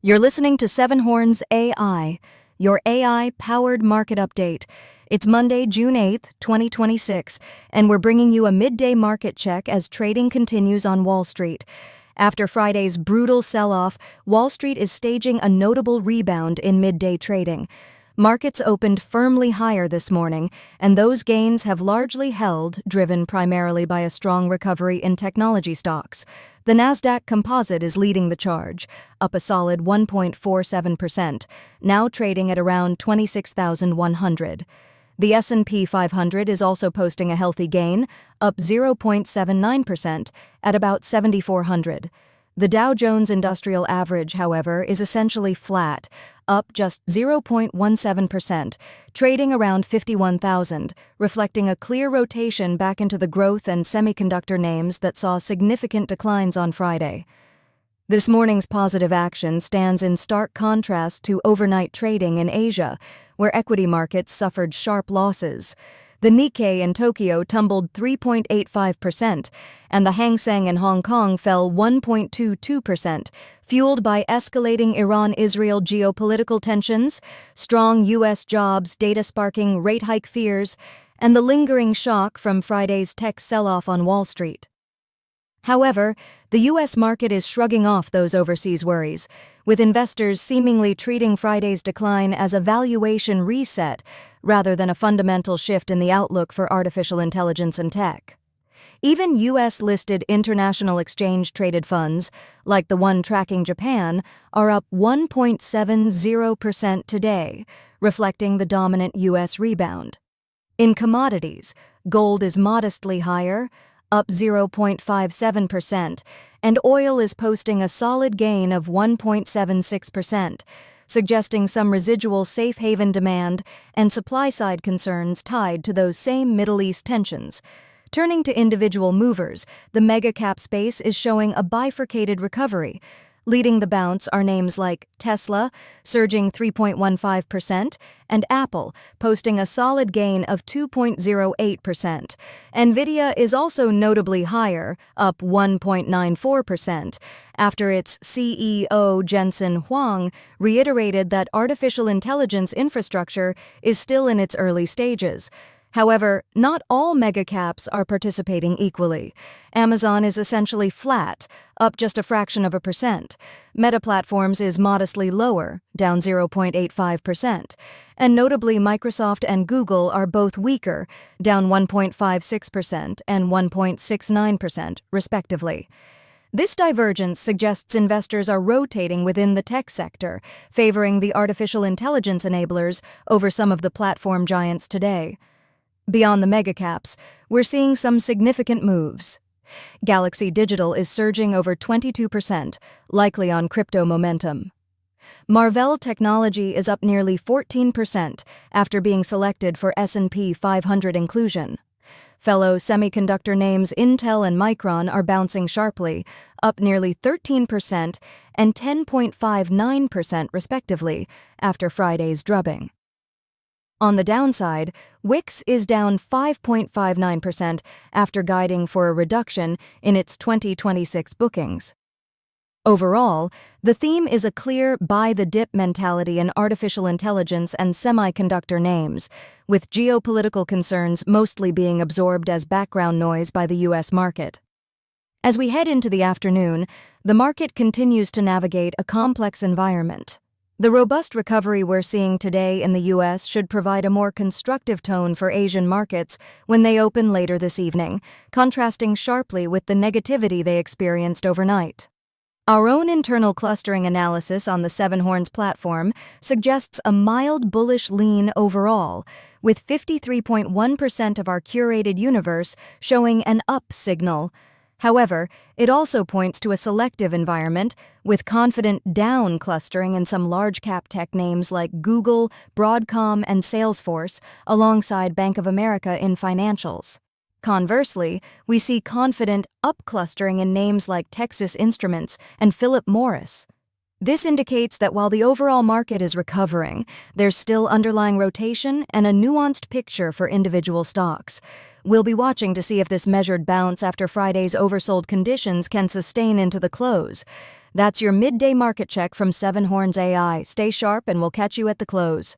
You're listening to Seven Horns AI, your AI-powered market update. It's Monday, June 8th, 2026, and we're bringing you a midday market check as trading continues on Wall Street. After Friday's brutal sell-off, Wall Street is staging a notable rebound in midday trading. Markets opened firmly higher this morning, and those gains have largely held, driven primarily by a strong recovery in technology stocks. The Nasdaq Composite is leading the charge, up a solid 1.47%, now trading at around 26,100. The S&P 500 is also posting a healthy gain, up 0.79% at about 7,400. The Dow Jones Industrial Average, however, is essentially flat, up just 0.17%, trading around 51,000, reflecting a clear rotation back into the growth and semiconductor names that saw significant declines on Friday. This morning's positive action stands in stark contrast to overnight trading in Asia, where equity markets suffered sharp losses. The Nikkei in Tokyo tumbled 3.85%, and the Hang Seng in Hong Kong fell 1.22%, fueled by escalating Iran-Israel geopolitical tensions, strong U.S. jobs data sparking rate hike fears, and the lingering shock from Friday's tech sell-off on Wall Street. However, the U.S. market is shrugging off those overseas worries, with investors seemingly treating Friday's decline as a valuation reset rather than a fundamental shift in the outlook for artificial intelligence and tech. Even U.S.-listed international exchange-traded funds, like the one tracking Japan, are up 1.70% today, reflecting the dominant U.S. rebound. In commodities, gold is modestly higher, up 0.57%, and oil is posting a solid gain of 1.76%, suggesting some residual safe haven demand and supply-side concerns tied to those same Middle East tensions. Turning to individual movers, the mega-cap space is showing a bifurcated recovery. Leading the bounce are names like Tesla, surging 3.15%, and Apple, posting a solid gain of 2.08%. Nvidia is also notably higher, up 1.94%, after its CEO Jensen Huang reiterated that artificial intelligence infrastructure is still in its early stages. However, not all megacaps are participating equally. Amazon is essentially flat, up just a fraction of a percent. Meta Platforms is modestly lower, down 0.85%. And notably, Microsoft and Google are both weaker, down 1.56% and 1.69%, respectively. This divergence suggests investors are rotating within the tech sector, favoring the artificial intelligence enablers over some of the platform giants today. Beyond the megacaps, we're seeing some significant moves. Galaxy Digital is surging over 22%, likely on crypto momentum. Marvell Technology is up nearly 14% after being selected for S&P 500 inclusion. Fellow semiconductor names Intel and Micron are bouncing sharply, up nearly 13% and 10.59% respectively after Friday's drubbing. On the downside, Wix is down 5.59% after guiding for a reduction in its 2026 bookings. Overall, the theme is a clear buy-the-dip mentality in artificial intelligence and semiconductor names, with geopolitical concerns mostly being absorbed as background noise by the U.S. market. As we head into the afternoon, the market continues to navigate a complex environment. The robust recovery we're seeing today in the U.S. should provide a more constructive tone for Asian markets when they open later this evening, contrasting sharply with the negativity they experienced overnight. Our own internal clustering analysis on the Seven Horns platform suggests a mild bullish lean overall, with 53.1% of our curated universe showing an up signal. However, it also points to a selective environment with confident down clustering in some large-cap tech names like Google, Broadcom, and Salesforce, alongside Bank of America in financials. Conversely, we see confident up clustering in names like Texas Instruments and Philip Morris. This indicates that while the overall market is recovering, there's still underlying rotation and a nuanced picture for individual stocks. We'll be watching to see if this measured bounce after Friday's oversold conditions can sustain into the close. That's your midday market check from Seven Horns AI. Stay sharp and we'll catch you at the close.